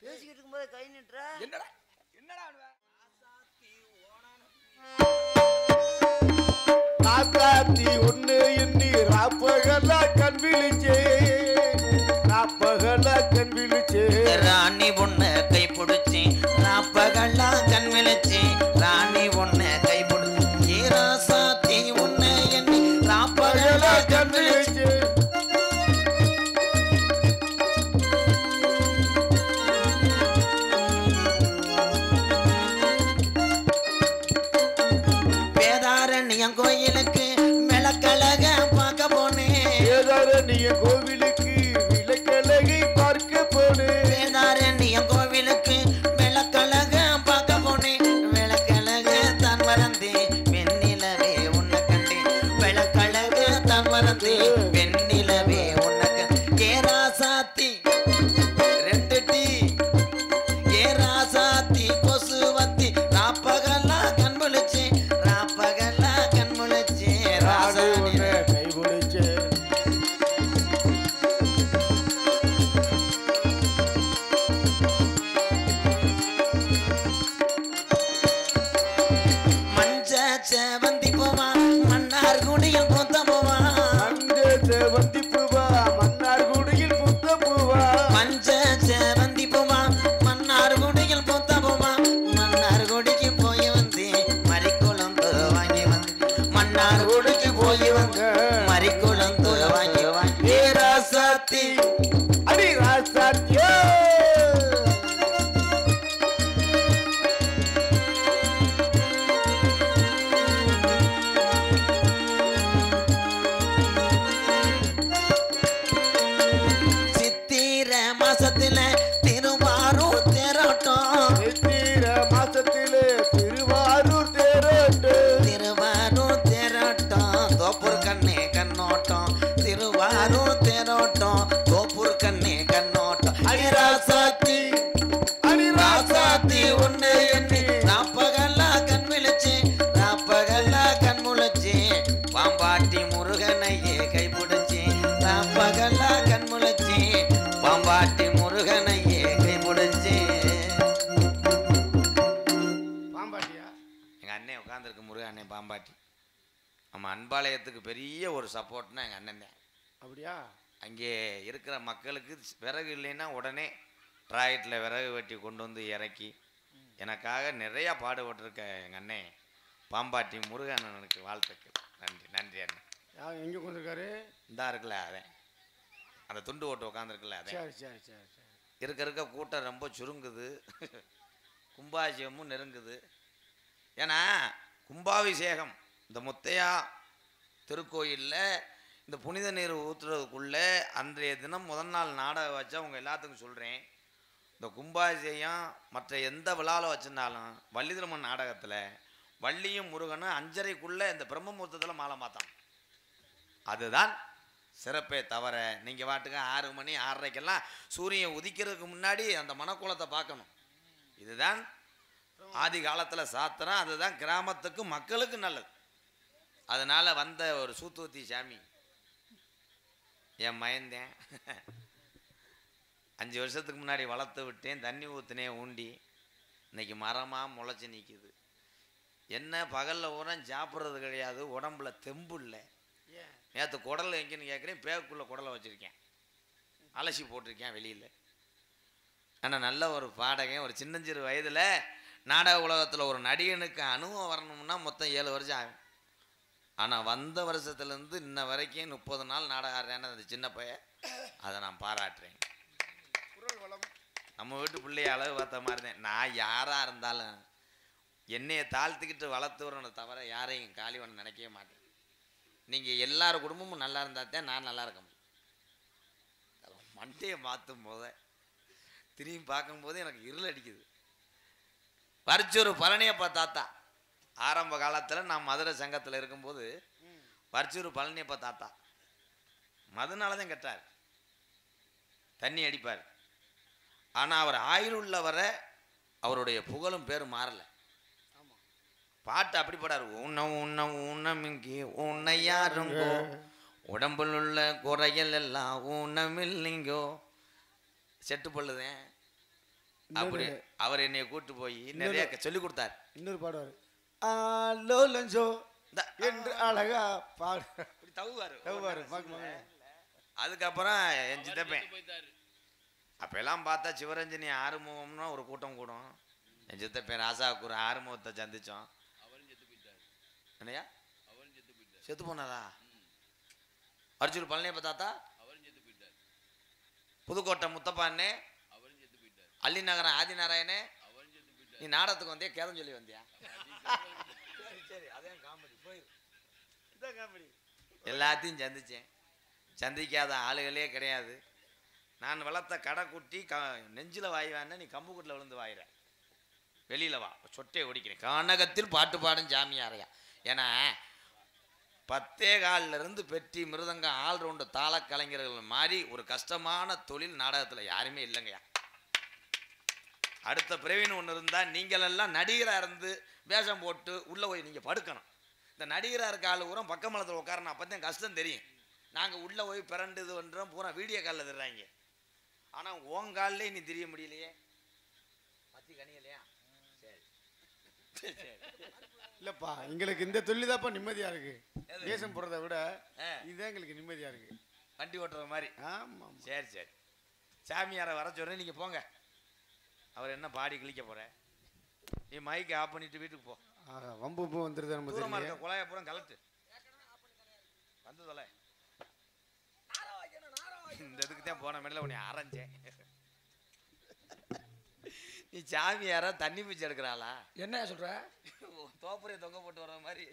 பேசிக்கிட்டு இருக்கும்போது கை நிட்டுற என்னடா என்னடா ராத்தாத்தி ஒண்ணு எண்ணி ராப்பகலா கண் விழிச்சே ராப்பகலா கண் விழிச்சே ராணி பொண்ணு கை பிடிச்சி ராப்பகலா கண் விழிச்சி ராணி பொண்ணு கை பிடிச்சி ராசாத்தி ஒண்ணு எண்ணி ராப்பகலா கண் விழிச்சி வேதாரண்யம் கோயிலுக்கு விளக்கழக பார்க்க போனேன் வேதாரண்யம் கோவிலுக்கு விளக்கழகை பார்க்க போனேன் வேதாரண்யம் கோவிலுக்கு விளக்கழக பார்க்க போனேன் விளக்கழக தான் மறந்தே வெண்ணிலவே உன்னை கண்டேன் விளக்கழக தான் மறந்தே வெண்ணிலவே உன்னை கண்டே ராசாத்தி ரெண்டு டீ ஏ ராசாத்தி கொசுவத்தி ராப்பகலா கண் முழிச்சு ராப்பகலா கண் முழிச்சு ராசாத்தி கை பிடிச்சே மஞ்ச செவந்தி போவா மன்னார் குடியில் பூத்த போவா அந்த செவந்தி பூவா மன்னார் குடியில் புத்த பூவா மஞ்ச செவந்தி போவா மன்னார் குடியில் பூத்த போவா மன்னார் குடிக்கு போய் வந்து மறிக்குழம்பு வாங்கி வந்து மன்னார் குடிக்கு போய் வந்து மறிக்குழம்பு வாங்கி வாங்கி ஏ ராசாத்தி அடி ராசாத்தியோ சித்திர மாசத்துல திருவாரூர் தேரோட்டம் சித்திர மாசத்திலே திருவாரூர் தேரோட்டு திருவாரூர் தேரோட்டம் தோப்பூர் கண்ணே கண்ணோட்டம் திருவாரூர் தேரோட்டம் தோப்பூர் கண்ணே கண்ணோட்டம் ராசாத்தி அடி ராசாத்தி ஒண்ணு எண்ணி ராப்பகல்லா கண் விழிச்சு ராப்பகல்லா கண் முழிச்சு பாம்பாட்டி முருகனையே கைப்பிடிச்சு ராப்பகல்லா கண் முழிச்சு பாம்பாட்டி முருகனையே கைப்பிடிச்சு பாம்பாட்டியா எங்க அண்ணன் உட்காந்துருக்கு முருகன் அண்ணன் பாம்பாட்டி நம்ம அன்பாலயத்துக்கு பெரிய ஒரு சப்போர்ட்னா எங்கள் அண்ணன் தான். அப்படியா அங்கே இருக்கிற மக்களுக்கு விறகு இல்லைன்னா உடனே ட்ராய்ட்டில் விறகு வெட்டி கொண்டு வந்து இறக்கி எனக்காக நிறையா பாடுபட்டிருக்க எங்கள் அண்ணன் பாம்பாட்டி முருகன் அண்ணனுக்கு வாழ்த்துக்கள். நன்றி நன்றி அண்ணன். யார் எங்கே உட்காந்துருக்காரு இந்தா இருக்குல்ல அதேன் அந்த துண்டு ஓட்டு உட்காந்துருக்குல்ல அதே சரி சரி சரி சரி இருக்க கூட்டம் ரொம்ப சுருங்குது கும்பாபிஷேகமும் நெருங்குது. ஏன்னா கும்பாபிஷேகம் இந்த முத்தையா திருக்கோயிலில் இந்த புனித நீர் ஊற்றுறதுக்குள்ளே அன்றைய தினம் முதல் நாள் நாடகம் வச்சா உங்கள் எல்லாத்துக்கும் சொல்கிறேன். இந்த கும்பாபிஷேகம் மற்ற எந்த விழாவில் வச்சுருந்தாலும் வள்ளி திருமண் நாடகத்தில் வள்ளியும் முருகனும் 5:30க்குள்ளே இந்த பிரம்மமுகூர்த்தத்தில் மாலை மாற்றான். அதுதான் சிறப்பே தவிர நீங்கள் பாட்டுக்கு 6 மணி 6:30க்கெல்லாம் சூரியன் உதிக்கிறதுக்கு முன்னாடி அந்த மணக்குளத்தை பார்க்கணும். இதுதான் ஆதி காலத்தில் சாத்திரம். அதுதான் கிராமத்துக்கு மக்களுக்கு நல்லது. அதனால் வந்த ஒரு சூத்துவத்தி சாமி என் மயந்தேன் 5 வருஷத்துக்கு முன்னாடி வளர்த்து விட்டேன். தண்ணி ஊற்றுனே ஊண்டி இன்னைக்கு மரமாக முளைச்சி நிற்கிது. என்ன பகலில் ஊரம் சாப்பிட்றது கிடையாது, உடம்புல தெம்பு இல்லை. நேற்று குடல் எங்கேன்னு கேட்குறேன், பேக்குள்ளே குடலை வச்சுருக்கேன், அலசி போட்டிருக்கேன் வெளியில். ஆனால் நல்ல ஒரு பாடகன், ஒரு சின்னஞ்சிறு வயதில் நாடக உலகத்தில் ஒரு நடிகனுக்கு அனுபவம் வரணும்னா மொத்தம் 7 வருஷம் ஆகும். ஆனால் வந்த வருஷத்துலேருந்து இன்ன வரைக்கும் 30 நாள் நாடகம் ஆடுறேன்னு அந்த சின்ன பையன், அதை நான் பாராட்டுறேன். நம்ம வீட்டு பிள்ளைய அளவு பார்த்த மாதிரி தான். நான் யாராக இருந்தாலும் என்னையை தாழ்த்துக்கிட்டு வளர்த்து வரணும் தவிர யாரையும் காலி பண்ண நினைக்கவே மாட்டேன். நீங்கள் எல்லார் குடும்பமும் நல்லா இருந்தால் தான் நான் நல்லா இருக்க முடியும். மண்டையை மாற்றும் போத திரும்பி பார்க்கும்போது எனக்கு இருள் அடிக்குது. வரிச்சூர் பழனியப்பா தாத்தா ஆரம்ப காலத்தில் நான் மதுரை சங்கத்தில் இருக்கும்போது வரிச்சூர் பழனியப்பா தாத்தா மதுனால தான் கெட்டார், தண்ணி அடிப்பார். ஆனால் அவர் ஆயுள் உள்ள வர அவருடைய புகழும் பேரும் மாறலை. பாட்டு அப்படி பாடாரு. உன்ன உன்ன உன்னமிங்கி உன்னை யாருங்கோ உடம்புல உள்ள குறைகள் எல்லாம் ஊனமில்லைங்கோ செட்டு பொழுதேன் அப்படி அவர் என்னைய கூட்டு போய் நிறைய சொல்லி கொடுத்தார். இன்னொரு பாடுவாரு ஆலோ லஞ்சோ என்று அழகா பாடு தவுவாரு. அதுக்கப்புறம் என் சித்தப்பேன் அப்பெல்லாம் பார்த்தா சிவரஞ்சனி ஆறுமுகம்னா ஒரு கூட்டம் கூடும். என் சித்தப்பேன் ராசாவுக்கு ஒரு ஆறுமுகத்தை சந்திச்சோம். என்னையா செத்து போனாரா? அர்ஜுன் பழனியப்ப தாத்தா புதுக்கோட்டை முத்தப்பாண்ணே அள்ளி நகரம் ஆதிநாராயணே நீ நாடகத்துக்கு வந்தியா கேதம் சொல்லி வந்தியா? சரி அதான் காமெடி எல்லாத்தையும் சந்திச்சேன். சந்திக்காத ஆளுகளே கிடையாது. நான் வளர்த்த கடை குட்டி நெஞ்சில் வாய்வான நீ கம்பு கூட்டில் விழுந்து வாயிற வெளியில் வா சொட்டை ஒடிக்கிறேன். கனகத்தில் பாட்டு பாடும் ஜாமியாரையா. ஏன்னா 10 பெட்டி மிருதங்கம் ஆல்ரவுண்டு தாள கலைஞர்கள் மாதிரி ஒரு கஷ்டமான தொழில் நாடகத்தில் யாருமே இல்லைங்கய்யா. அடுத்த பிறவின்னு ஒன்று இருந்தால் நீங்களெல்லாம் நடிகராக இருந்து வேஷம் போட்டு உள்ளே போய் நீங்கள் படுக்கணும். இந்த நடிகராக இருக்க ஆளு பூரா பக்கமலத்தில் உட்காரணும். அப்போ தான் கஷ்டம் தெரியும். நாங்கள் உள்ளே போய் பிறண்டு இது பண்ணுறோம் பூரா வீடியோ காலில் தர்றாங்க. ஆனால் ஓங்காலிலே நீ தெரிய முடியலையே பத்தி கணியலையா? சரி சரி இல்லப்பா எங்களுக்கு இந்த தொழில் தான்ப்பா நிம்மதியா இருக்கு. வேஷம் போடுறத விட இதுதான் எங்களுக்கு நிம்மதியா இருக்கு. வண்டி ஓட்டுற மாதிரி. ஆமாம் சரி சரி சாமியாரை வர சொல்கிறேன் நீங்கள் போங்க. அவர் என்ன பாடி கிழிக்க போற? நீ மைக்கை ஆஃப் பண்ணிட்டு வீட்டுக்கு போ. வம்பு வந்துருது. நம்ம தூரமா இருக்க குழாய பூரா கலட்டு வந்து தொலை. இந்த இதுக்கு தான் போன மேல உன்னை அரைஞ்சேன். நீ சாமியாரா தண்ணி பிச்சு எடுக்கிறாளா? என்ன சொல்ற? தோப்புரையை தொங்க போட்டு வர்ற மாதிரி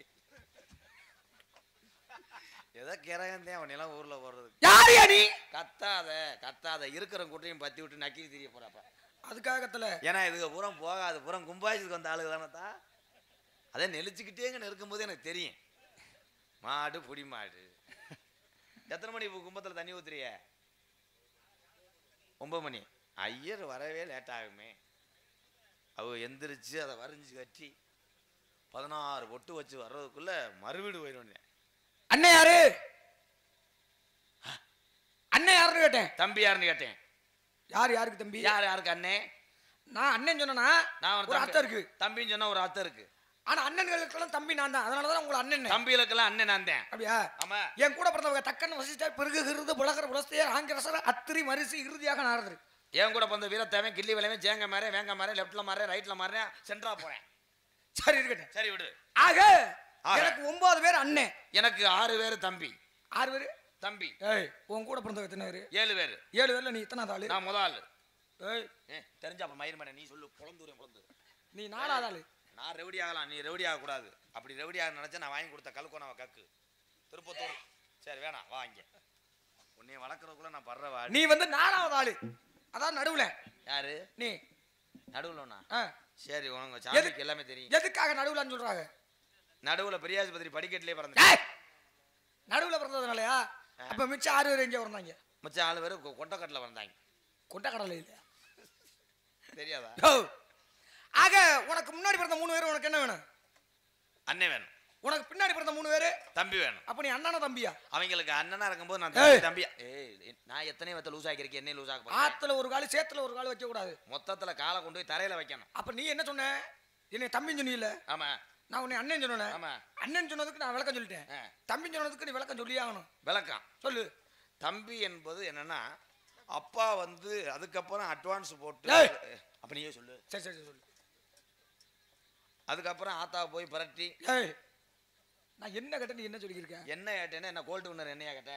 ஏதோ கிரகந்தேன் உன்னெல்லாம் ஊர்ல போடுறது. யாரியா நீ? கத்தாத கத்தாத இருக்கிற கூட்டையும் பத்தி விட்டு நக்கி தெரிய போறப்ப அதுக்காகத்துல. ஏன்னா இதுக்கு பூரம் போகாது பூரம் கும்பாய்ச்சலுக்கு வந்த ஆளுங்க தானேத்தா. அதே நெளிச்சுக்கிட்டேங்கன்னு இருக்கும்போது எனக்கு தெரியும். மாடு புடி மாடு. எத்தனை மணி கும்பத்தில் தண்ணி ஊத்துறிய? 9 மணி. ஐயர் வரவே லேட் ஆகுமே. அவ எந்திரிச்சு அதை வரைஞ்சி கட்டி 16 பொட்டு வச்சு வர்றதுக்குள்ள மறுவீடு போயிடுவேன். அண்ணன் யாரு? அண்ணன் யாருன்னு கேட்டேன். தம்பி யாருன்னு கேட்டேன். யாருக்கு தம்பி? யாருக்கு அண்ணே? நான் அண்ணன் சொன்னா நான் ஒரு அர்த்தம் இருக்கு. தம்பின்னு சொன்னா ஒரு அர்த்தம் இருக்கு. ஆனா அண்ணன்களுக்கெல்லாம் தம்பி நான் தான். அதனாலதான் உங்களை அண்ணன். தம்பிகளுக்கெல்லாம் அண்ணன் நான் தான். அப்படியா? ஆமா. என் கூட பிறந்தவங்க தக்கன் வசிச்சார் பிறகு ஹிருது புலகர் புலஸ்தே ஆங்கிரசர அத்திரி மரிசி இறுதியாக நாரதர். என் கூட பிறந்த வீரத்தேவன் கிள்ளி விளைவன் ஜேங்க மாறே வேங்க மாறே லெப்ட்ல மாறே ரைட்ல மாறே சென்ட்ரா போறேன். சரி இருக்கட்டும். சரி விடு. ஆக எனக்கு 9 பேர் அண்ணன். எனக்கு 6 பேர் தம்பி. 6 பேர் தம்பி. ஏய் உன் கூட பிறந்தவங்க எத்தனை பேர்? 7 பேர். 7 பேர்ல நீ எத்தனாவது ஆளு? நான் முதல் ஆளு. ஏய் தெரிஞ்சா அப்ப மயிர் நீ சொல்லு. பொழந்து நீ 4வது ஆளு. நான் ரெவடி ஆகலாம், நீ ரெவடி ஆக கூடாது. அப்படி ரெவடி ஆக நினைச்சா நான் வாங்கி கொடுத்த கல்கோனாவை கக்கு திருப்பத்தூர். சரி வேணாம் வாங்க. உன்னை வளர்க்கறதுக்குள்ள நான் படுற வாடி. நீ வந்து 4வது ஆளு. அதான் நடுவுல. யாரு நீ? நடுவுலண்ணா. சரி உனக்கு சாமிக்கு எல்லாமே தெரியும். எதுக்காக நடுவுலன்னு சொல்றாங்க? நடுவுல பெரியாஸ்பத்திரி படிக்கட்டிலே பிறந்தேன். நடுவுல பிறந்ததுனாலயா? அப்ப மிச்சம் 6 பேர் எங்க பிறந்தாங்க? மிச்சம் 4 பேர் கொண்டக்கடல பிறந்தாங்க. கொண்டக்கடலை இல்லையா? தெரியாதா? ஆக உனக்கு முன்னாடி பிறந்த 3 பேர் உனக்கு என்ன வேணும்? அண்ணன் வேணும். உனக்கு பின்னாடி பிறந்த 3 பேர் தம்பி வேணும். அப்ப நீ அண்ணனா தம்பியா? அவங்களுக்கு அண்ணனா இருக்கும்போது நான் தம்பியா. நான் எத்தனை வத்த லூஸ் ஆகிருக்கேன். என்ன லூஸ் ஆக? ஆத்துல ஒரு கால் சேத்துல ஒரு கால் வைக்க கூடாது. மொத்தத்துல காலை கொண்டு போய் தரையில வைக்கணும். அப்ப நீ என்ன சொன்ன? என்னை தம்பின்னு சொன்னீல்ல? ஆமா. நான் உன்னை அண்ணன் சொன்னேன். ஆமா. அண்ணன் சொன்னதுக்கு நான் விளக்கம் சொல்லிட்டேன். தம்பி சொன்னதுக்கு நீ விளக்கம் சொல்லி ஆகணும். விளக்கம் சொல்லு. தம்பி என்பது என்னன்னா அப்பா வந்து அதுக்கப்புறம் அட்வான்ஸ் போட்டு அப்ப நீயே சொல்லு. சரி சரி சொல்லு. அதுக்கப்புறம் ஆத்தா போய் பரட்டி. நான் என்ன கேட்ட நீ என்ன சொல்லியிருக்க? என்ன கேட்டேன்னா என்ன கோல்டு வின்னர் என்னையா கேட்ட?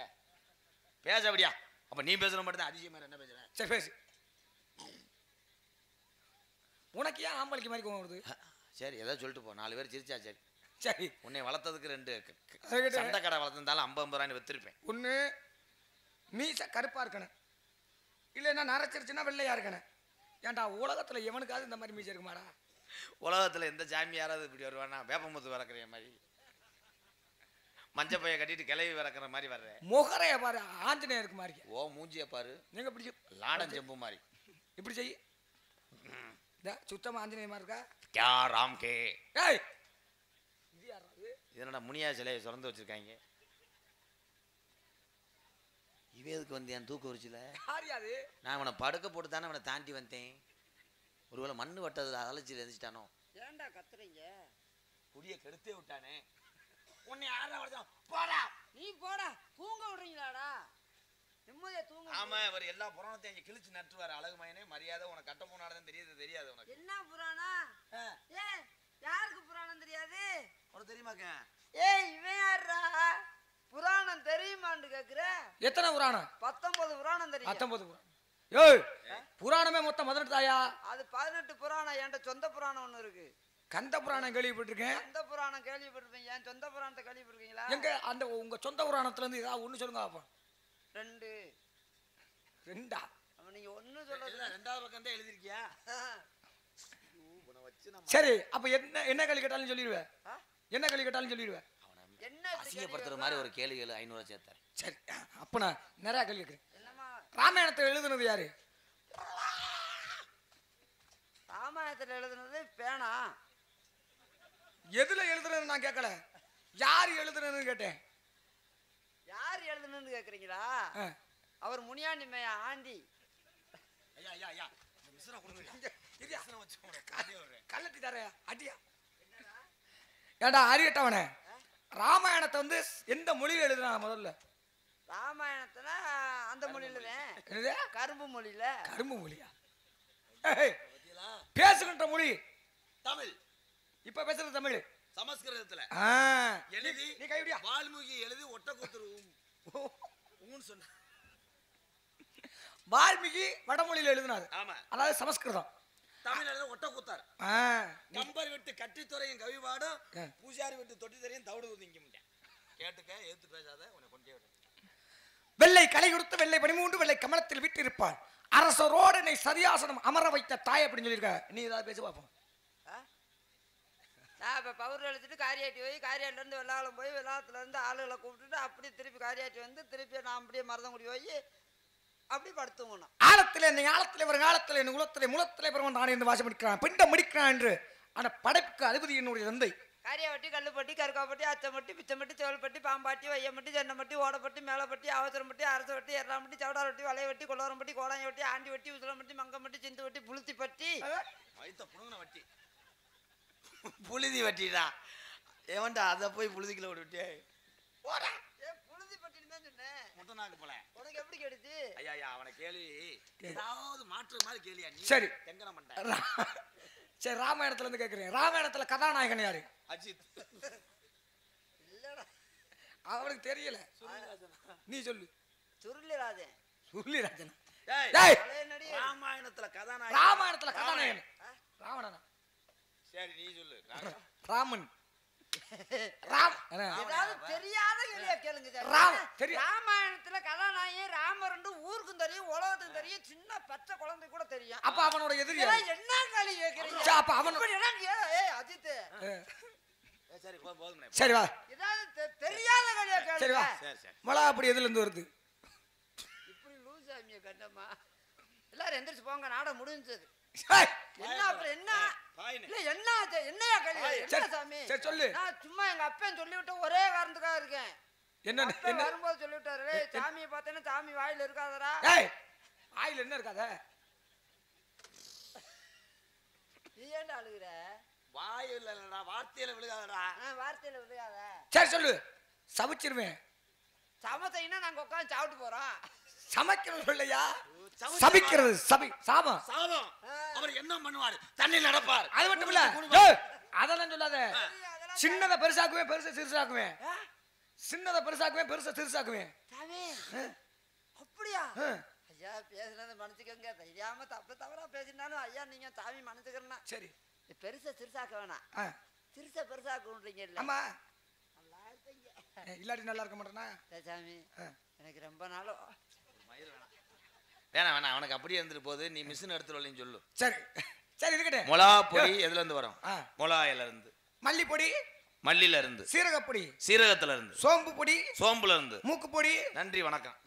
பேச அப்படியா? அப்ப நீ பேசுற மட்டும் தான் அதிசயமா என்ன பேசுற? சரி பேசு. உனக்கு ஏன் ஆம்பளைக்கு மாதிரி கோவம் வருது? சரி ஏதாவது சொல்லிட்டு போ. 4 பேர் சிரிச்சா சரி. சரி உன்னை வளர்த்ததுக்கு 2 சண்டை கடை வளர்த்திருந்தாலும் 50 ரூபாய் வித்திருப்பேன். ஒன்று மீச கருப்பா இருக்கணும், இல்லைன்னா நரைச்சிருச்சுன்னா வெள்ளையா இருக்கணும். ஏன்டா உலகத்துல எவனுக்காவது இந்த மாதிரி மீசை இருக்குமாடா? உலகத்துல எந்த சாமி யாராவது இப்படி வருவானா? வேப்பமுத்து வளர்க்குற மாதிரி மஞ்சள் பைய கட்டிட்டு கிளவி வளர்க்குற மாதிரி வர்ற. முகரைய பாரு, ஆஞ்சநேயருக்கு மாதிரி. ஓ மூஞ்சிய பாரு, நீங்க இப்படி லாடம் செம்பு மாதிரி இப்படி செய். சுத்தமா ஆஞ்சநேய மாதிரி இருக்கா? K Ram K. ஏய் இது என்னடா முனியா சிலையை சுரந்து வச்சிருக்காங்க. இவன் எதுக்கு வந்தேன் தூக்க உரிச்சில? யாரியாது? நான் அவனை படுக்க போட்டு தானே அவனை தாண்டி வந்தேன். ஒருவேளை மண்ணு வட்டதுல அலைச்சிட்டு எழுந்துட்டானோ? ஏன்டா கத்துறீங்க? குடிய கெடுத்தே விட்டானே. உன்னை யாரா வளர்த்தான்? போடா. நீ போடா. தூங்க விடுறீங்களாடா? நிம்மதியா தூங்க. ஆமா, அவர் எல்லா புராணத்தையும் இங்க கிழிச்சு நட்டுவாரு. அழகு மயனே மரியாதை உனக்கு கட்ட போனாலும் தெரியாது உனக்கு. என்ன புராணம்? ஏய், யாருக்கு புராணம் தெரியாது? உனக்கு தெரியுமாக்க? ஏய், இவன் யாரா? புராணம் தெரியுமான்னு கேக்குற? எத்தனை புராணம்? 19 புராணம் தெரியும். 19 புராணம். ஏய், புராணமே மொத்தம் 18 தாயா? அது 18 புராணம். என்கிட்ட சொந்த புராணம் ஒண்ணு இருக்கு. கந்த புராணம் கேள்விப்பட்டிருக்கேன். சொந்த புராணம் கேள்விப்பட்டிருப்பீங்க. என் சொந்த புராணத்தை கேள்விப்பட்டிருக்கீங்களா? எங்க அந்த உங்க சொந்த புராணத்துல இருந்து ஏதாவது ஒண்ணு சொல்லுங்க பாப்போம். 2. 2ஆ? அவன் நீங்க ஒண்ணு சொல்றது. ரெண்டாவது பக்கம் தான் எழுதிருக்கியா? சரி, அப்ப என்ன கேள்வி கேட்டாலும் சொல்லிடுவேன். என்ன கேள்வி கேட்டாலும் சொல்லிடுவேன். என்ன அசிங்கப்படுத்துற மாதிரி ஒரு கேள்விகள் 500 சேர்த்தாரு. சரி, அப்ப நான் நிறைய கேள்வி கேட்கிறேன். என்னமா? ராமாயணத்தை எழுதுனது யாரு? ராமாயணத்துல எழுதுனது பேனா. எதுல எழுதுனது நான் கேட்கல. யார் எழுதுனதுன்னு கேட்டேன். யார் எழுதுனதுன்னு கேக்குறீங்களா? அவர் முனியாண்டி மேயா ஆண்டி. ஐயா ஐயா ஐயா, இந்த மிஸ்ரா கொடுங்க. கள்ளட்டி தர அடியா. ஏடா அறியட்டவனே, ராமாயணத்தை வந்து எந்த மொழியில எழுதுனா முதல்ல? ராமாயணத்துல அந்த மொழியில தான். என்னது? கரும்பு மொழியில. கரும்பு மொழியா? பேசுகின்ற மொழி தமிழ். இப்ப பேசுறது தமிழ். சமஸ்கிருதத்துல எழுதி நீ கைவிடியா? வால்மீகி எழுதி ஒட்ட கூத்துரு சொன்ன. வால்மீகி வடமொழியில எழுதினாரு. ஆமா, அதாவது சமஸ்கிருதம். தமிழ் எழுத ஒட்ட கூத்தார். கம்பர் விட்டு கட்டித்துறையும் கவிபாடும், பூஜாரி விட்டு தொட்டித்துறையும் தவிடு ஊதிங்க முடியும். கேட்டுக்க, எடுத்து பேசாத, உன்னை கொண்டே விடு. வெள்ளை கலை கொடுத்து வெள்ளை 13 வெள்ளை கமலத்தில் விட்டு இருப்பார். அரசரோடு என்னை சரியாசனம் அமர வைத்த தாய் அப்படின்னு சொல்லியிருக்க. நீ ஏதாவது பேச பார்ப்போம். நான் இப்போ பவுடர் எழுதிட்டு காரியாட்டி போய் காரியாட்டிலேருந்து வெள்ளாளம் போய் வெள்ளாளத்துலேருந்து ஆளுகளை கூப்பிட்டுட்டு அப்படி திருப்பி காரியாட்டி வந்து திருப்பி நான் அப்படியே மருதங்குடி போய் அப்படி படுத்துங்கணும். ஆழத்திலே என்னை ஆழத்திலே வரும் காலத்திலே என் குலத்திலே முளத்திலே பிறவன் நான் என்று வாசம் முடிக்கிறான் பிண்டம் முடிக்கிறான் என்று அந்த படைப்புக்கு அதிபதி என்னுடைய தந்தை. காரியாவட்டி கல்லுப்பட்டி கருக்காப்பட்டி அச்சம்பட்டி பிச்சம்பட்டி செவல்பட்டி பாம்பாட்டி வையம்பட்டி சென்னம்பட்டி ஓடப்பட்டி மேலப்பட்டி அவசரம்பட்டி அரசவட்டி எறாம்பட்டி சவடாரட்டி வளையவட்டி கொள்ளவரம்பட்டி கோடாயவட்டி ஆண்டி வட்டி உசிலம்பட்டி மங்கம்பட்டி சிந்து வட்டி புளுத்திப்பட்டி வட்டி புழுதி வட்டிடா. ஏவன்டா அதை போய் புழுதிக்குள்ள விட்டுட்டே போடா. புளுதிப்பட்டின்னு தான் சொன்னேன். முட்டை நாக்கு போல உனக்கு எப்படி கிடைச்சு? ஐயா ஐயா, அவனை கேள்வி ஏதாவது மாற்று மாதிரி கேள்வியா? நீ சரி தெங்கன மாட்டேன். சரி, ராமாயணத்துல இருந்து கேட்கிறேன். ராமாயணத்துல கதாநாயகன் யாரு? அஜித். இல்லடா, அவனுக்கு தெரியல. நீ சொல்லு. சுருளிராஜன். சுருளிராஜன். ராமாயணத்துல கதாநாயகன். ராமாயணத்துல கதாநாயகன் ராவணனா? சரி, நீ சொல்லு. ராமன். ராம் ஏதாவது தெரியாத கேள்வியா கேளுங்க. ராமாயணத்துல கதாநாயகன் ராமர் ஊருக்கும் தெரியும், உலகத்துக்கும் தெரியும், சின்ன பச்சை குழந்தை கூட தெரியும். அப்ப அவனோட எதிரி என்ன கேள்வி கேக்குறீங்க? அப்ப அவன் அஜித். சரி போதும். சரி வா. ஏதாவது தெரியாத கேள்வியா கேளுங்க. சரி வா. மொளா அப்படி எதுல இருந்து வருது? இப்படி லூசாமிய கண்டமா. எல்லாரும் எந்திரிச்சு போங்க, நாடகம் முடிஞ்சது. என்ன அப்புறம் என்ன? இல்ல என்ன என்னையா கேள்வி? என்ன சாமி? சரி சொல்லு. நான் சும்மா எங்க அப்பன் சொல்லிவிட்ட ஒரே காரணத்துக்காக இருக்கேன். என்ன வரும்போது சொல்லிவிட்டாரு, சாமியை பார்த்தேன்னா சாமி வாயில இருக்காதடா. வாயில என்ன இருக்காத? நீ ஏன்டா அழுகுற? வாயில இல்லடா, வார்த்தையில விழுகாதடா. வார்த்தையில விழுகாத. சரி சொல்லு. சமைச்சிருவேன். சமைச்சீங்கன்னா நாங்க உட்காந்து சாப்பிட்டு போறோம். சமைக்கிறது இல்லையா, சபிக்கிறது. சாபம். அவர் என்ன பண்ணுவாரு? தண்ணி நடப்பார். அது மட்டும் இல்ல, அதெல்லாம் சொல்லாத. சின்னதை பெருசாக்குவேன், பெருசை சிறுசாக்குவேன். சின்னதை பெருசாக்குவேன், பெருசை சிறுசாக்குவேன். அப்படியா? ஐயா பேசுனது மன்னிச்சுக்கோங்க. தெரியாம தவறா பேசினாலும் ஐயா நீங்க சாமி மன்னிச்சுக்கிறேன்னா சரி. பெருசா சிறுசாக்க வேணாம், சிறுசா பெருசாக்குன்றீங்க. இல்ல ஆமா, இல்லாட்டி நல்லா இருக்க மாட்டேனா சாமி? எனக்கு ரொம்ப நாளும் வேணாம் வேணாம், அவனுக்கு அப்படியே இருந்துட்டு போகுது. நீ மிஷின் எடுத்துட்டு சொல்லு. சரி சரி இருக்கட்டே. மொளா பொடி எதுல இருந்து வரும்? மொளாயில இருந்து. மல்லிப்பொடி மல்லியில இருந்து. சீரகப்பொடி சீரகத்துல இருந்து. சோம்பு பொடி சோம்புல இருந்து. மூக்கு பொடி. நன்றி வணக்கம்.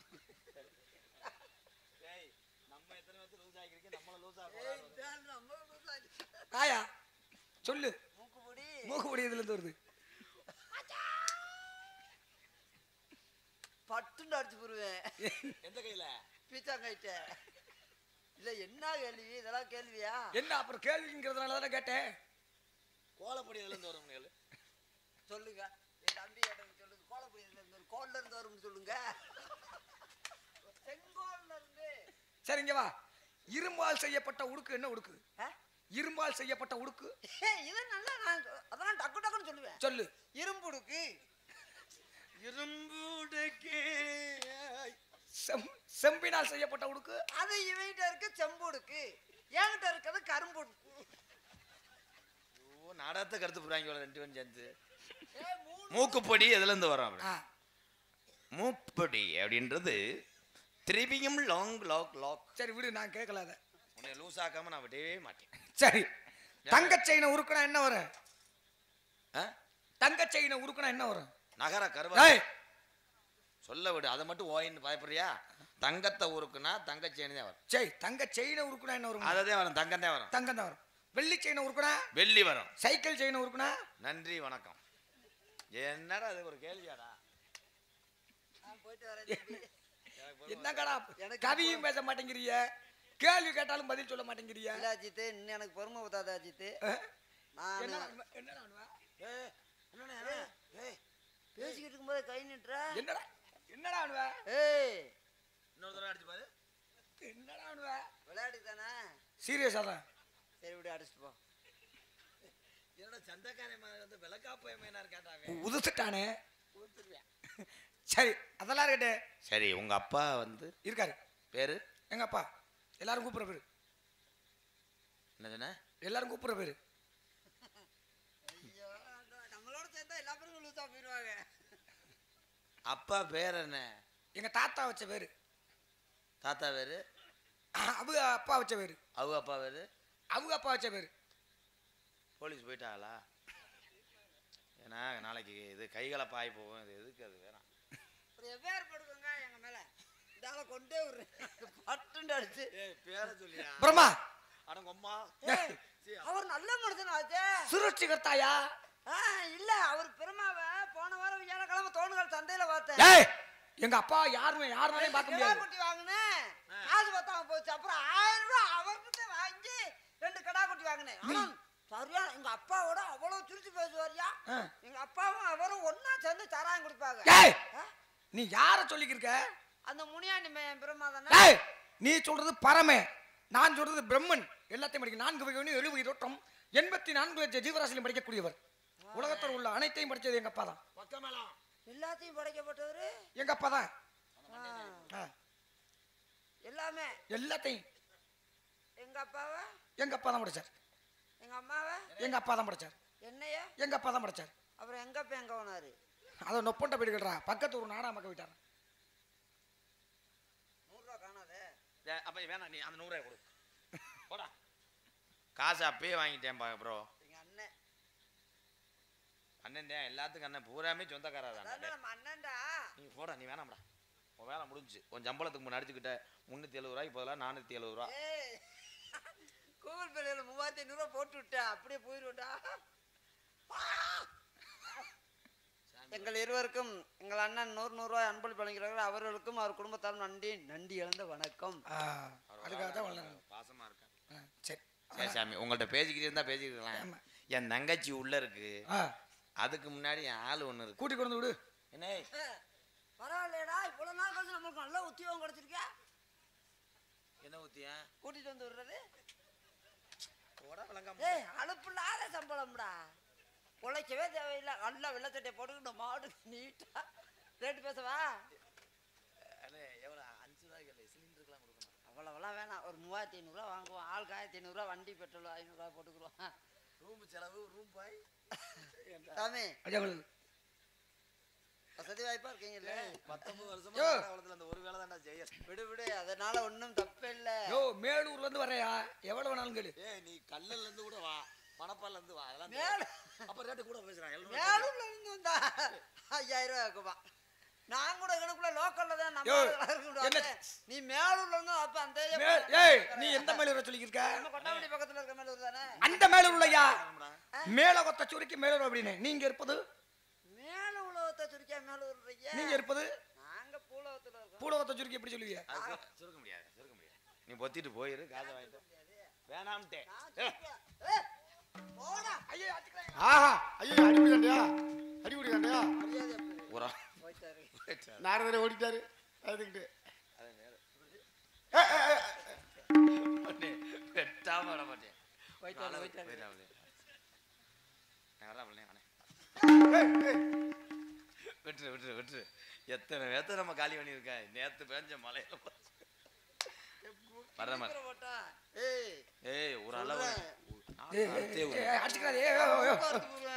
ஆயா சொல்லு. மூக்கு பொடி எதுல இருந்து வருது? பட்டுன்னு அடிச்சு போடுவேன். எந்த கையில? பீச்சாங்காயிட்ட. இல்ல என்ன கேள்வி இதெல்லாம் கேள்வியா? என்ன அப்புறம் கேள்விங்கிறதுனால தானே கேட்டேன். கோலப்பொடி எதுல இருந்து வரும்? சொல்லுங்க. என் தம்பி கேட்டது சொல்லுங்க. கோலப்பொடி எதுல இருந்து வரும்? கோல்ல இருந்து வரும்னு சொல்லுங்க. செங்கோல்ல இருந்து. சரிங்க வா. இரும்பால் செய்யப்பட்ட உடுக்கு என்ன உடுக்கு? இரும்பால் செய்யப்பட்ட உடுக்கு. இது நல்லா நான் அதான் டக்கு டக்குன்னு சொல்லுவேன். சொல்லு. இரும்புடுக்கு. இரும்புடுக்கு. செம்பினால் செய்யப்பட்ட உடுக்கு. அது இவங்கிட்ட இருக்கு செம்புடுக்கு. என்கிட்ட இருக்கிறது கரும்புடுக்கு. ஓ நாடகத்தை கருத்து போறாங்க ரெண்டு பேரும் சேர்ந்து. மூக்குப்பொடி எதுல இருந்து வரும்? மூப்பொடி அப்படின்றது திரிபியும் லாங் லாக் லாக். சரி விடு, நான் கேட்கல அதை. உன்னை லூஸ் ஆக்காம நான் விடவே மாட்டேன். சரி, தங்க செயினை உருக்குனா என்ன வரும்? தங்க செயினை உருக்குனா என்ன வரும்? நகர கருவா. சொல்ல விடு, அதை மட்டும் ஓயின்னு பயப்படுறியா? தங்கத்தை உருக்குனா தங்க செயின் தான் வரும். சரி, தங்க செயினை உருக்குனா என்ன வரும்? அதே வரும், தங்கம் தான் வரும். தங்கம் தான் வரும். வெள்ளி செயினை உருக்குனா? வெள்ளி வரும். சைக்கிள் செயினை உருக்குனா? நன்றி வணக்கம். என்னடா அது ஒரு கேள்வியாடா? போயிட்டு வரேன். என்னங்கடா கவியும் பேச மாட்டேங்கிறீங்க, கேள்வி கேட்டாலும் பதில் சொல்ல மாட்டேங்கிறீங்க. இல்ல அஜித், இன்னும் எனக்கு பொறுமை பத்தாத அஜித். பேசிக்கிட்டு இருக்கும்போது கை நிட்டுற. என்னடா என்னடா அனுவ? ஏய் இன்னொரு தடவை அடிச்சு பாரு. என்னடா அனுவ? விளையாடி தானே? சீரியஸா தான். சரி விடு, அடிச்சுட்டு போ. என்னோட சந்தக்காரன் வந்து விளக்காப்பயமையினார் கேட்டாங்க. உதுத்துட்டானே. சரி, அதெல்லாம் இருக்கட்டே. சரி, உங்க அப்பா வந்து இருக்காரு. பேரு? எங்க அப்பா எல்லாரும் கூப்பிடுற பேரு. என்ன சொன்ன? எல்லாரும் கூப்பிடுற பேரு. ஐயோ, நம்மளோட சேர்ந்தா எல்லா பேரும் லூசா போயிடுவாங்க. அப்பா பேர் என்ன? எங்க தாத்தா வச்ச பேரு. தாத்தா பேரு? அவங்க அப்பா வச்ச பேரு. அவங்க அப்பா பேரு? அவங்க அப்பா வச்ச பேரு. போலீஸ் போயிட்டாங்களா? ஏன்னா நாளைக்கு இது கைகலப்பா ஆகி போகும். இது எதுக்கு அது வேணாம். எவ்வாறு படுக்குங்க எங்க மேல இதால கொண்டே விடுறேன். பட்டுண்டு அடிச்சு பேரை சொல்லியா? பிரம்மா அடங்கம்மா. அவர் நல்ல மனுஷன் ஆச்சே. சுருட்சி கர்த்தாயா? இல்ல, அவர் பெருமாவை போன வாரம் வியாழக்கிழமை தோணுகள் சந்தையில பார்த்தேன். ஏய், எங்க அப்பா யாருனாலையும் பார்க்க முடியாது. குட்டி வாங்கினேன், காசு பத்தாம போச்சு. அப்புறம் 1000 ரூபாய் அவர்கிட்ட வாங்கி 2 கடா குட்டி வாங்கினேன். ஆனா சரியா எங்க அப்பாவோட அவ்வளவு சிரிச்சு பேசுவாரியா. எங்க அப்பாவும் அவரும் ஒன்னா சேர்ந்து சாராயம் குடிப்பாங்க. ஏய், நீ யார சொல்லிக்கிருக்க? அந்த முனியாண்டி மையம் பிரம்மா தானே? ஏய், நீ சொல்றது பரமே, நான் சொல்றது பிரம்மன். எல்லாத்தையும் படிக்க 4 வகையும் 7 வகை தோற்றம் 84 லட்சம் ஜீவராசிலையும் படிக்கக்கூடியவர். உலகத்தில் உள்ள அனைத்தையும் படிச்சது எங்க அப்பா தான். எல்லாத்தையும் படைக்கப்பட்டவரு எங்க அப்பா தான். எல்லாமே எல்லாத்தையும் எங்க அப்பாவை எங்க அப்பா தான் படிச்சார். எங்க அம்மாவை எங்க அப்பா தான் படிச்சார். என்னையா எங்க அப்பா தான் படிச்சார். அப்புறம் எங்க அப்பா எங்க போனாரு? அதை நொப்பண்ட போயிட்டு கேட்டா பக்கத்து ஒரு நாடா மக்க விட்டார். 100 ரூபா காணாதே. அப்ப வேணாம், நீ அந்த 100 ரூபாய் கொடு. போடா, காசு அப்பயே வாங்கிட்டேன் ப்ரோ. எங்க அண்ணன் அண்ணன் தான் எல்லாத்துக்கும். அண்ணன் பூராமே சொந்தக்காரா தான். நம்ம அண்ணன்டா. நீ போடா, நீ வேணாம்டா. உன் வேலை முடிஞ்சு. உன் சம்பளத்துக்கு முன்னாடி அடிச்சுக்கிட்ட 370 ரூபாய்க்கு பதிலாக 470 ரூபா. கூகுள் பேல 3500 ரூபா போட்டு விட்டேன், அப்படியே போயிடுவேன்டா. எங்கள் இருவருக்கும் எங்கள் அண்ணன் 100 ரூபாய் அன்பளிப்பு வழங்குகிறார்கள். அவர்களுக்கும் அவர் குடும்பத்தாரும் நன்றி இழந்த வணக்கம். அதுக்காக தான் வளர்ந்து பாசமா இருக்கேன். சரி சரி சாமி, உங்கள்கிட்ட பேசிக்கிட்டு இருந்தா பேசிக்கலாம். என் தங்கச்சி உள்ள இருக்கு, அதுக்கு முன்னாடி என் ஆள் ஒண்ணு இருக்கு. கூட்டி கொண்டு விடு. என்ன பரவாயில்லடா, இவ்வளவு நாள் கழிச்சு நம்மளுக்கு நல்ல உத்தியோகம் கிடைச்சிருக்கா. என்ன ஊத்தியா? கூட்டிட்டு வந்து விடுறது. விளங்காம அலுப்பு இல்லாத சம்பளம்டா. உழைக்கவே தேவையில்லை. நல்லா வெள்ளச்சட்டை போட்டுக்கிட்டு மாடு நீட்டா ரேட்டு பேசவா? எவ்வளோ 5 ரூபாய்க்கு சிலிண்டருக்குலாம் கொடுக்கணும். அவ்வளோவெல்லாம் வேணாம். ஒரு 3500 ரூபா வாங்குவோம். ஆளுக்கு 1500 ரூபா, வண்டி பெட்ரோல் 500 ரூபா போட்டுக்குருவோம். ரூம் செலவு, ரூம் பாய் சாமி ஐயா வசதி வாய்ப்பா இருக்கீங்கல்ல. 19 வருஷமா அந்த ஒரு வேலை தான்டா செய்ய. விடு விடு, அதனால ஒன்றும் தப்பே இல்லை. யோ, மேலூர்ல இருந்து வரையா, எவ்வளவு வேணாலும் கேளு. நீ கல்லல்ல இருந்து கூட வா, மணப்பால்ல இருந்து வா. அதெல்லாம் மேல அப்ப ரேட்டு கூட பேசுறான். மேலூர்ல இருந்து வந்தா 5000 ரூபா இருக்குமா? நான் கூட கணக்குள்ள லோக்கல்ல தான் நம்ம நீ மேலூர்ல இருந்து அப்ப அந்த ஏய், நீ எந்த மேலூரை சொல்லிக்கிருக்க? நம்ம கொட்டாம்பட்டி பக்கத்துல இருக்க மேலூர் தானே? அந்த மேலூர் இல்லையா, மேல கொத்த சுருக்கி மேலூர் அப்படின்னு. நீங்க இருப்பது மேல உலகத்தை சுருக்கியா மேலூர். நீங்க இருப்பது நாங்க பூலோகத்துல இருக்கோம். பூலோகத்தை சுருக்கி எப்படி சொல்லுவீங்க? சுருக்க முடியாது சுருக்க முடியாது. நீ பொத்திட்டு போயிரு, காசை வாங்கிட்டு வேணாம்ட்டே. ஆஹா ஐயோ அடிபடிதாண்டியா அடிபடிதாண்டியா உரம் நாரதரை ஓடிட்டாரு அதுக்கிட்டு வெட்டாம விட மாட்டேன். விட்டுரு விட்டுரு விட்டுரு. எத்தனை பேத்த நம்ம காலி பண்ணியிருக்க. நேத்து பேஞ்ச மலையில வர்ற மாதிரி. ஏய் ஒரு அளவு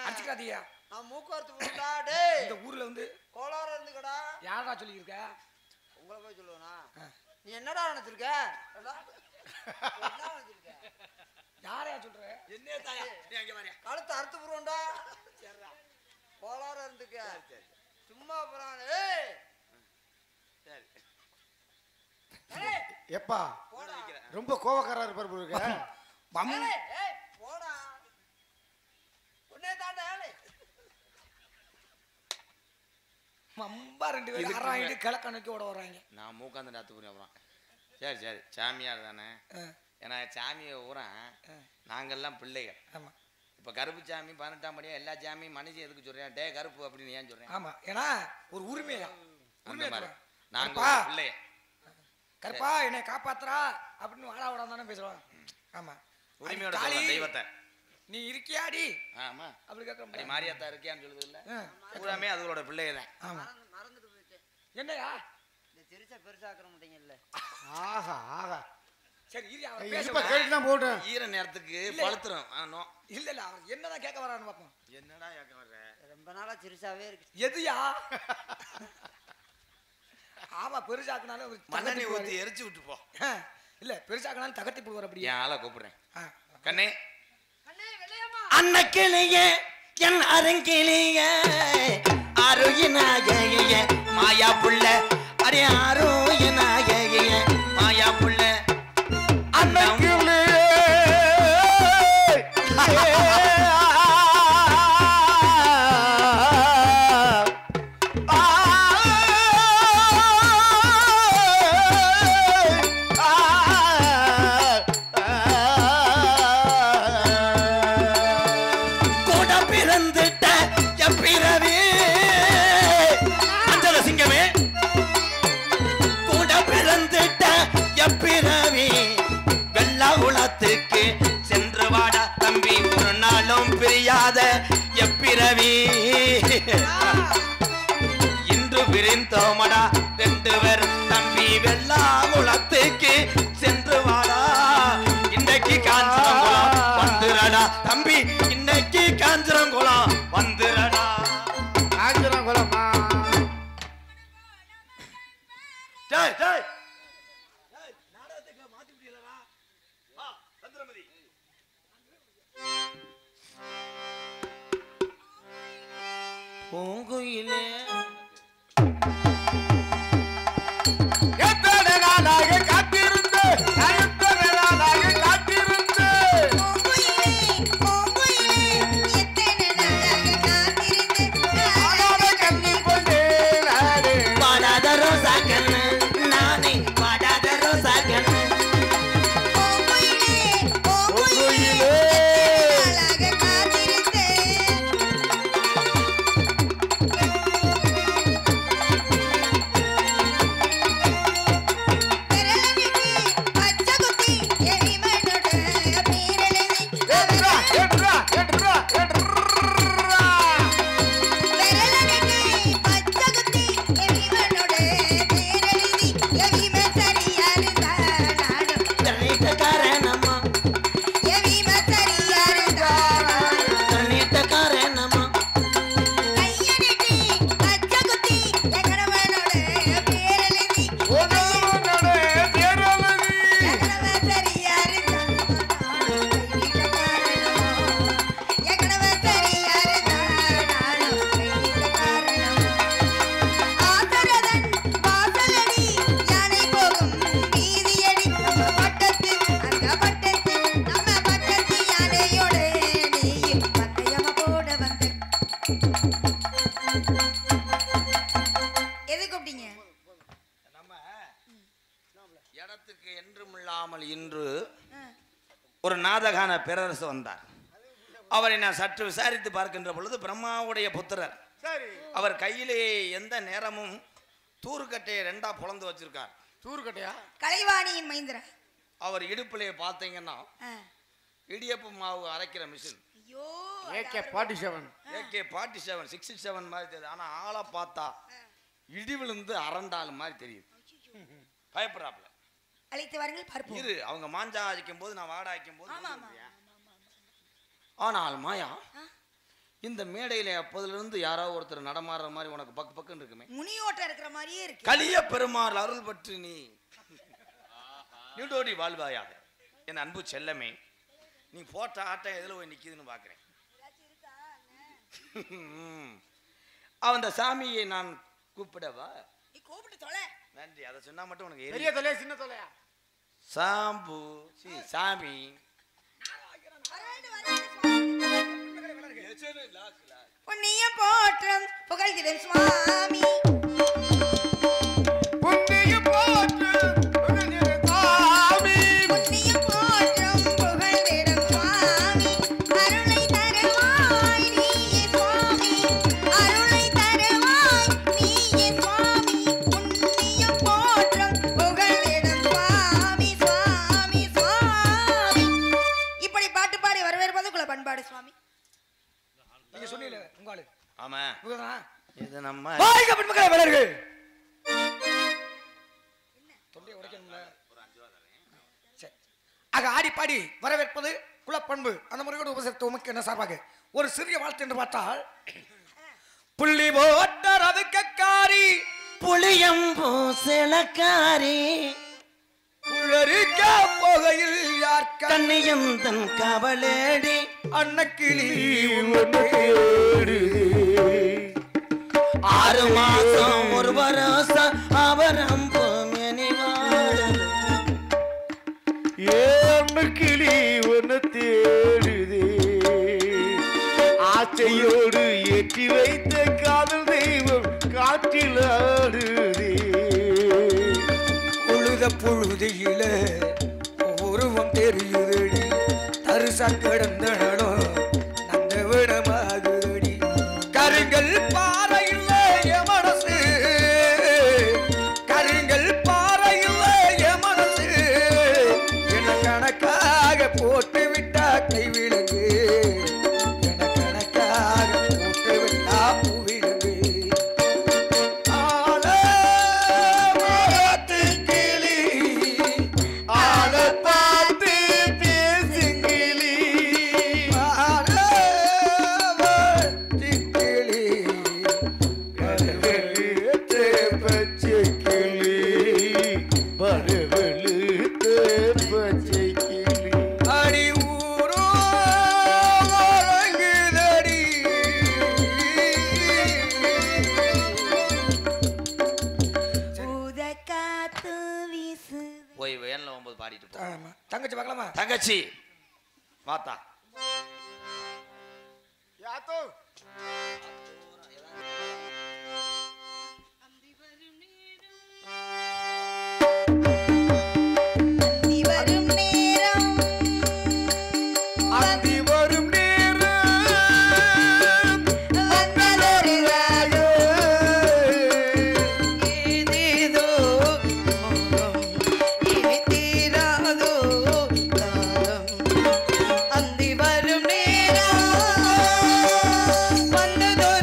அடிச்சுக்காதீங்க. நான் மூக்கறுத்து போட்டா டேய் இந்த ஊர்ல வந்து கோளாறு இருந்துக்கடா. யாரா சொல்லியிருக்க? உங்களை போய் சொல்லுவேனா? நீ என்னடா நினைச்சிருக்க? யாரையா சொல்ற? என்ன தாயா நீ அங்க வரியா? கழுத்து அறுத்து போடுவோம்டா. கோளாறு இருந்துக்க. சும்மா போறான். ஏய் சரி எப்பா ரொம்ப கோவக்காரா இருப்பார் போல போடா. உன்னே தாண்டா மம்பா 2 பேரும் ஆறாயிட்டு கிழக்க நோக்கி ஓட வர்றாங்க. நான் மூக்காந்து நாத்து புரியும் அப்புறம். சரி சரி சாமியார் தானே. ஏன்னா சாமியை ஊறேன் நாங்கெல்லாம் பிள்ளைகள். ஆமா இப்போ கருப்பு சாமி 18ஆம் படியா எல்லா சாமியும் மனுஷன் எதுக்கு சொல்றேன்? டே கருப்பு அப்படின்னு ஏன் சொல்றேன்? ஆமா ஏன்னா ஒரு உரிமையா அந்த மாதிரி நாங்க கருப்பா. பிள்ளைய கருப்பா என்னை காப்பாத்துறா அப்படின்னு வாடா வாடா தானே பேசுறோம். ஆமா உரிமையோட காளி, சொல்றேன் தெய்வத்தை. நீ இருக்கியாடி ஆமா அப்படி கேட்க அடி முடியாது. மாரியாத்தா இருக்கியான்னு சொல்லுது இல்ல. பூராமே அதுகளோட பிள்ளைய தான். ஆமா மறந்துட்டு போயிட்டேன். என்னையா இந்த சிரிச்சா பெருசாக்கிற மாட்டீங்கல்ல. ஆஹா ஆஹா சரி இரு அவர் இப்ப பேச கேட்டு தான் போட்டேன் ஈர நேரத்துக்கு இல்ல. பழுத்துரும். இல்ல இல்ல அவர் என்னதான் கேட்க வரான்னு பாப்போம். என்னடா கேட்க வர்ற? ரொம்ப நாளா சிரிச்சாவே இருக்கு. எதுயா ஆமா பெருசாக்குனாலும் ஒரு மண்ணெண்ணெய் ஊத்தி எரிச்சு விட்டு போ. இல்ல பெருசாக்குனாலும் தகர்த்தி போடுவார் அப்படி. என் ஆளை கூப்பிடுறேன். கண்ணே அண்ணே வெள்ளையம்மா அன்னக்கிளியே என் அருங்கிளியே அருகினாயே மாயா புள்ள அரே அருகினாயே மாயா புள்ள சென்று வாடா தம்பி ஒரு நாளும் பிரியாத எப்பிரவி இன்று பிரிந்தோமடா 2 பேர் தம்பி வெள்ளாங்குளத்துக்கு சென்று வாடா. இன்னைக்கு காஞ்சிரங்குளம் வந்துடா தம்பி, இன்னைக்கு காஞ்சிரங்குளம் வந்துடா. காஞ்சிரங்குளமா டேய் டேய் நாடகத்துக்கு மாத்தி விட்டீங்களா? சந்திரமதி பூங்குயிலே எத்தனை நாளாக காத்திருந்து எத்தனை நாளாக காத்திருந்து பாடாத ரோசா கண்ணு நானே தடத்துக்கு என்றுமில்லாமல் இன்று ஒரு நாதகான பேரரசு வந்தார். அவரை நான் சற்று விசாரித்து பார்க்கின்ற பொழுது பிரம்மாவுடைய புத்திரர். அவர் கையிலே எந்த நேரமும் தூர்க்கட்டையை 2ஆ பொளந்து வச்சிருக்கார். தூர்க்கட்டையா? கலைவாணியின் மைந்தரா? அவர் இடுப்பிலே பார்த்தீங்கன்னா இடியப்பு மாவு அரைக்கிற மிஷின். ஐயோ, AK-47 AK-47 67 மாதிரி தெரியுது. ஆனா ஆளை பார்த்தா இடி விழுந்து அரண்டாள் மாதிரி தெரியுது. பயப்படாப்ல. அழைத்து வாருங்கள் பார்ப்போம். இரு, அவங்க மாஞ்சா அடிக்கும் போது நான் வாடா அடிக்கும் போது. ஆனால் மாயா, இந்த மேடையில அப்போதிலிருந்து யாரோ ஒருத்தர் நடமாடுற மாதிரி உனக்கு பக்கு பக்குன்னு இருக்குமே. முனியோட்டம் இருக்கிற மாதிரியே இருக்கு. கலிய பெருமாள் அருள் பற்றி நீ நீடோடி வாழ்வாயாக. என் அன்பு செல்லமே, நீ போட்ட ஆட்டம் எதுல போய் நிக்குதுன்னு பாக்குறேன். அந்த சாமியை நான் கூப்பிடவா? நீ கூப்பிட்டு தொலை. நன்றி. அதை சொன்னா மட்டும் உனக்கு பெரிய தொலையா சின்ன தொலையா? சாம்பு சாமி. புண்ணிய போற்றம் புகழ்கிறேன் சுவாமி. புண்ணிய போற்றம் புகழ்கிறேன் சுவாமி. புண்ணிய போற்றம் புகழ்கிறேன் சுவாமி. அருளை தருவாய் நீயே சுவாமி. அருளை தருவாய் நீயே சுவாமி. புண்ணிய போற்றம் புகழ்கிறேன் சுவாமி சுவாமி சுவாமி. இப்படி பாட்டு பாடி வரவேற்பது குல பண்பாடு சுவாமி. நீங்க சொன்னீங்க உங்காளு. ஆமா, இவர்தான். இது நம்ம வாழ்க பெண்மக்களே வளர்கள். தொண்டையை உடைக்கணும்ல. சரி. ஆக ஆடி பாடி வரவேற்பது குலப்பண்பு. அந்த முறையோடு உபசரித்து உமக்கு என்ன சார்பாக ஒரு சிறிய வாழ்த்து என்று பார்த்தால், புள்ளி போட்டர் அது கக்காரி புளியம்பூ சிலக்காரி புள்ளரிக்க போகையில் யார் கண்ணியம் தன் கவலேடி அன்னக்கிளி 6 மாசம் 1 வருஷம் அவரம்பு மெனிவாடு ஏன்னு கிளி ஒன்னு தேடுதே. ஆச்சையோடு ஏற்றி வைத்த காதல் தெய்வம் காற்றில் ஆடுதே. உழுத புழுதியில உருவம் தெரியுதடி. தரிசா கிடந்தனும் நந்த விடமாகுதடி. கருங்கல் பாறையில் என் மனசு, கருங்கல் பாறையில் என் மனசு என கணக்காக போட்டு விட்டா கைவிலங்கு. என கணக்காக போட்டு விட்டா பூவிலங்கு. போய் வேன்ல 9 பாடிட்டு போ. தங்கச்சி பார்க்கலாமா? தங்கச்சி வாத்தா. யாத்தோ வரும் நேரம் அந்தி வரும் நேரம் வந்ததொரு ஏதேதோ மோகம் இனி தீராதோ காலம். அந்தி வரும் நேரம் வந்ததொரு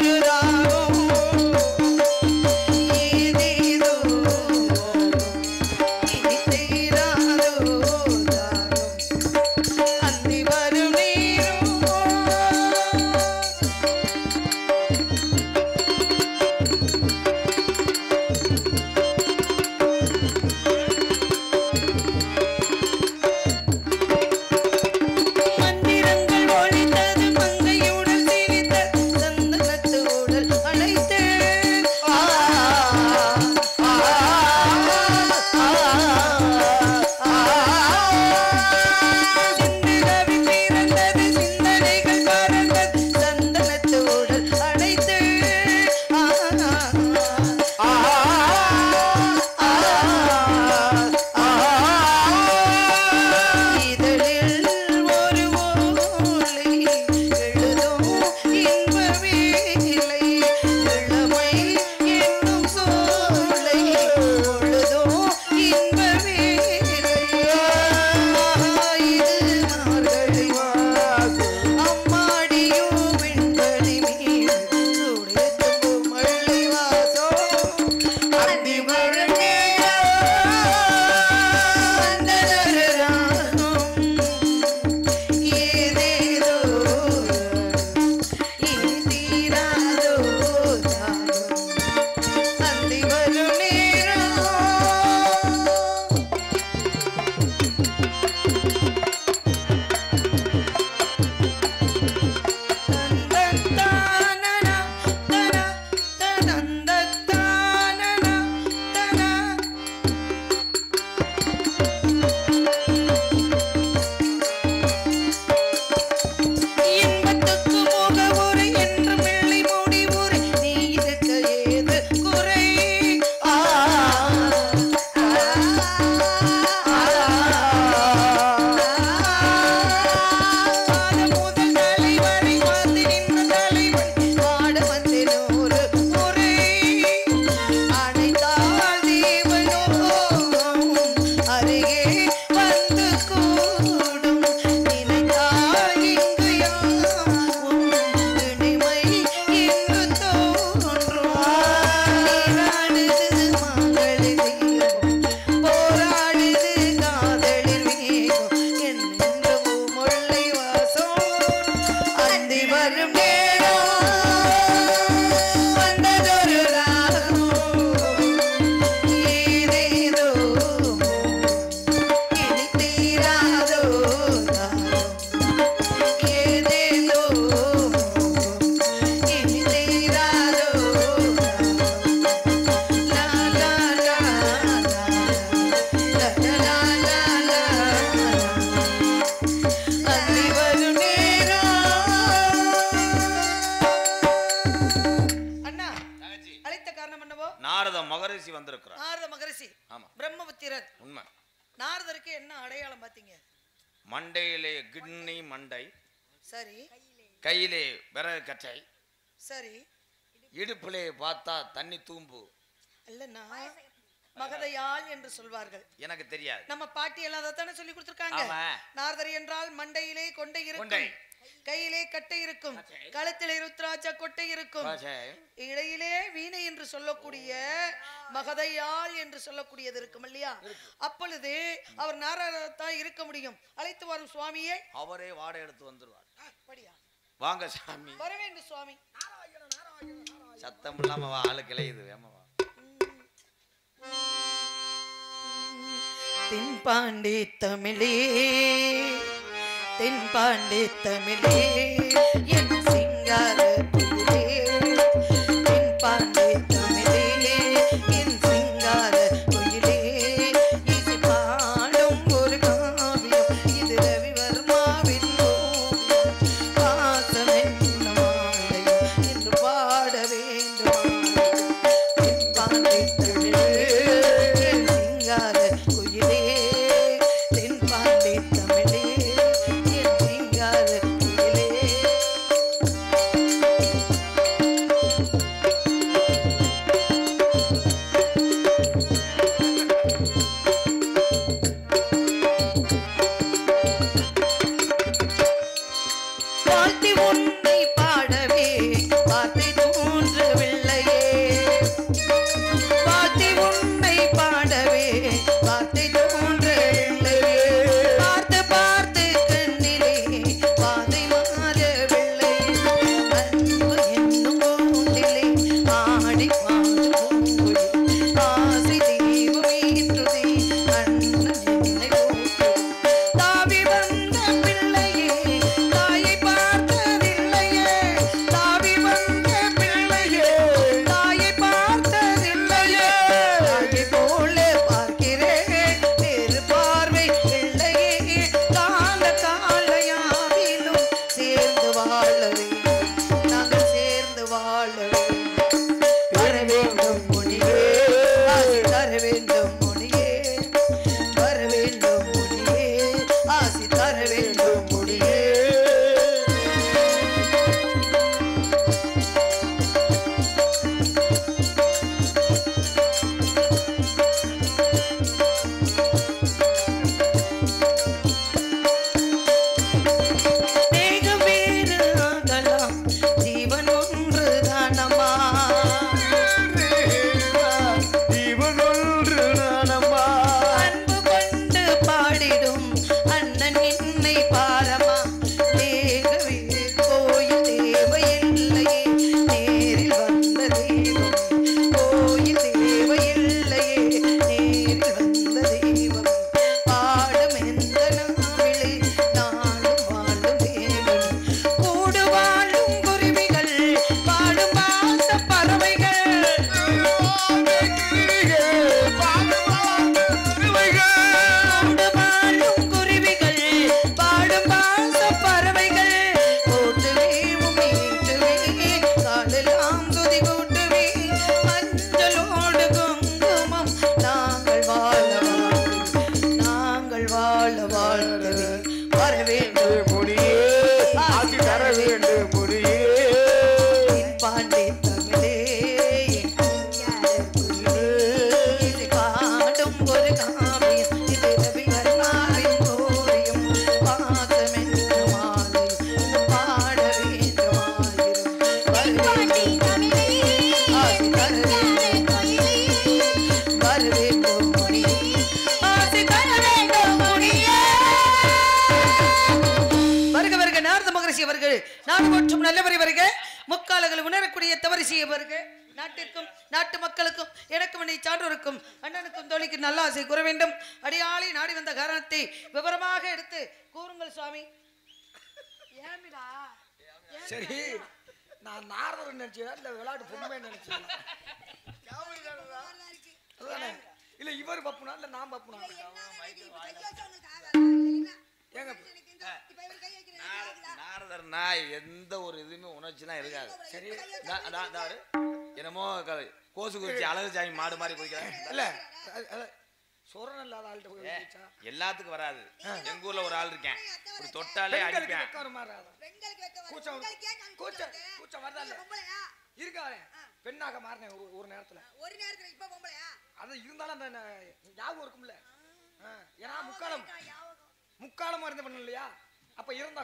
நாரதருக்கு என்ன அடையாளம் பாத்தீங்க? மண்டையிலே கிண்ணி மண்டை, சரி கையிலே விறகு கச்சை, சரி. இடுப்பிலே பார்த்தா தண்ணி தூம்பு. இல்லன்னா மகதையாள் என்று சொல்வார்கள். எனக்கு தெரியாது. நம்ம பாட்டி எல்லாம் அதைத்தானே சொல்லி கொடுத்திருக்காங்க. ஆமா. நாரதர் என்றால் மண்டையிலே கொண்டை கொண்டை. இருக்கும், கையிலே கட்டை இருக்கும், கழுத்திலே ருத்ராட்ச கொட்டை இருக்கும், கச்சை. இடையிலே வீணை என்று சொல்லக்கூடிய மகதையாள் என்று சொல்லக்கூடியது இருக்கும் இல்லையா? அப்பொழுது அவர் நாரதத்தான் இருக்க முடியும். அழைத்து வரும் சுவாமியே அவரே வாடை எடுத்து வந்துருவார். அப்படியா? வாங்க சாமி. வர வேண்டும் சுவாமி. சத்தம் இல்லாம வா, ஆளு கிளையுது, வேமா வா. தென்பாண்டி தமிழே, தென்பாண்டி தமிழே, என் சிங்கார குயிலே, தென்பாண்டி தமிழே, என் சிங்கார குயிலே, இசை பாடும் ஒரு காவியம், இது ரவிவர்மாவின் ஓவியம், பாசம் என்ன மாலையும் என்று பாட வேண்டும். தென்பாண்டி தமிழே, என் சிங்கார குயிலே, தென்பாண்டி தமிழே, என் சிங்கார குயிலே. வாழ்த்தி உன்னை பாடவே வார்த்தை தோன்றவில்லையே, வாழ்த்தி உன்னை பாடவே வார்த்தை தோன்றவில்லையே, பார்த்து பார்த்து கண்ணிலே பாதை மாறவில்லை, அன்பு என்னும் கூண்டிலே ஆடி பாடும் பூங்குயில், ஆசை தீபம் ஏற்றுதே அண்ணன் என்னை ஊட்டுதே, தாவி வந்த பிள்ளையே தாயை பார்த்ததில்லையே, தாவி வந்த பிள்ளையே தாயை பார்த்ததில்லையே, தாயை போல பார்க்கிறேன் வேறு பார்வை இல்லையே, கால காலையாவிலும் சேர்ந்து வாழவே நாங்கள் சேர்ந்து வாழவே, வர வேண்டும் முனியே ஆசி தர வேண்டும் முனியே, வர வேண்டும் முனியே ஆசி தர வேண்டும் முனியே. மேகம் வேறு ஆகலாம், ஜீவன் ஒன்று தானம்மா, ஜீவன் ஒன்று நானம்மா, அன்பு கொண்டு பாடிடும் அண்ணன் என்னை பாரமா, தேக வீடு கோயில் தேவையில்லையே, நேரில் வந்த தெய்வம் கோயில் தேவையில்லையே, நேரில் வந்த தெய்வம் பாடும் எந்த நாவிலே நாளும் வாழும் தேவன், கூடு வாழும் குருவிகள் பாடும் பாச பறவைகள், கூடு வாழும் குருவிகள் பாடும் பாச பறவைகள், போட்டுவே உமீட்டுவே காலெல்லாம் துதி கூட்டுவே, மஞ்சளோடு குங்குமம் நாங்கள் வாழ வாழ்த்துவே, நாங்கள் வாழ வாழ்த்துவே, வர வேண்டும் முடியே ஆசி தர வேண்டும் முடியே, பாண்டி தமிழே, இது பாடும் ஒரு காவியம், இது ரவிவர்மாவின் ஓவியம், பாசம் என்ற மாலையும் பாட வேண்டும் ஆயிரம், தென்பாண்டி தமிழே, ஆசி தர வேண்டும், வர வேண்டும் முனியே, ஆசி தர வேண்டும் முனியே. வருக வருக நாரத மகரிஷி அவர்கள், நாடு போற்றும் நல்லவரை வருக, முக்காலங்கள் உணரக்கூடிய தவறிசியை வருக, நாட்டிற்கும் நாட்டு மக்களுக்கும் எனக்கும் என்னை சான்றோருக்கும் அண்ணனுக்கும் தோழிக்கு நல்ல ஆசை கூற வேண்டும். அடியாளி நாடி வந்த காரணத்தை விவரமாக எடுத்து கூறுங்கள் சுவாமி. ஏமிடா சரி, நான் நாரதர் நினைச்சேன் இல்ல விளையாட்டு பொம்மை நினைச்சேன். அதுதானே? இல்ல இவர் பப்புனா இல்ல நான் பப்புனா? ஏங்க நாரதர்னா எந்த ஒரு இதுவுமே உணர்ச்சிலாம் இருக்காது. சரி என்னமோ கோசு குறிச்சி அழகு சாமி மாடு மாதிரி குடிக்கிறாங்க. இல்ல சொரணம் இல்லாத ஆள்கிட்ட போய் வச்சா எல்லாத்துக்கும் வராது. எங்க ஊர்ல ஒரு ஆள் இருக்கேன், ஒரு தொட்டாலே பெண்களுக்கு அடிப்பேன். வெக்கம் ஒரு மாதிரி ஆகும். பெண்களுக்கு வெக்க வரும். கூச்சம் உங்களுக்கு ஏன் நான் கூச்சம் கூச்சம் கூச்சம் வரதா இல்ல பொம்பளையா? இருக்காரு பெண்ணாக மாறினேன் ஒரு நேரத்துல. ஒரு நேரத்துல இப்ப பொம்பளையா? அது இருந்தாலும் அந்த ஞாபகம் இருக்கும்ல. ஏன்னா முக்காலம் யாவகம். முக்காலமா இருந்த பண்ண இல்லையா? அப்ப இறந்த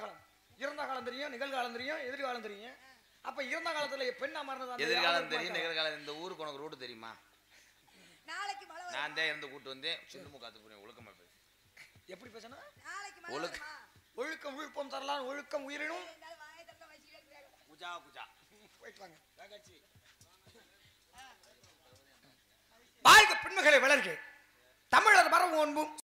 காலம் தெரியும், நிகழ்காலம் தெரியும், எதிர்காலம் தெரியும். அப்ப இறந்த காலத்துல பெண்ணா மாறினதா எதிர்காலம் தெரியும், நிகழ்காலம். இந்த ஊருக்கு உனக்கு ரூட் தெரியுமா? நாளைக்கு மழை வரும். நான் தான் இருந்து கூட்டு வந்தேன். சின்னமு காத்து போறேன். ஒழுக்கமா பேசு. எப்படி பேசணும்? நாளைக்கு மழை ஒழுக்க- வருமா? ஒழுக்கம் விழுப்பம் தரலாம், ஒழுக்கம் உயிரினும். இருந்தாலும் வாயை திறந்து வச்சுக்கிட்டே இருக்காரு. குஜா குஜா. போயிட்டு வாங்க. வாழ்க பெண்மகளை வளர்க. தமிழர் மரபு ஒன்பும்